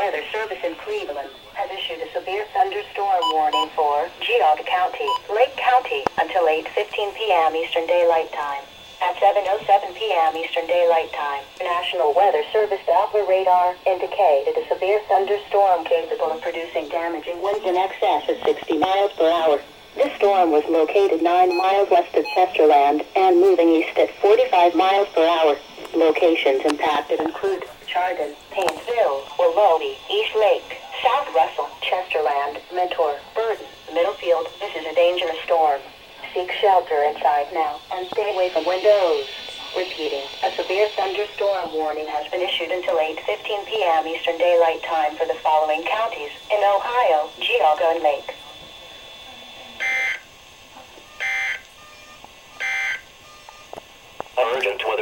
Weather Service in Cleveland has issued a severe thunderstorm warning for Geauga County, Lake County, until 8:15 p.m. Eastern Daylight Time. At 7:07 p.m. Eastern Daylight Time, National Weather Service Doppler radar indicated a severe thunderstorm capable of producing damaging winds in excess of 60 miles per hour. This storm was located 9 miles west of Chesterland and moving east at 45 miles per hour. Locations impacted include Chardon, Painesville, Willoughby, East Lake, South Russell, Chesterland, Mentor, Burton, Middlefield. This is a dangerous storm. Seek shelter inside now and stay away from windows. Repeating, a severe thunderstorm warning has been issued until 8:15 p.m. Eastern Daylight Time for the following counties in Ohio, Geauga, and Lake. Urgent weather.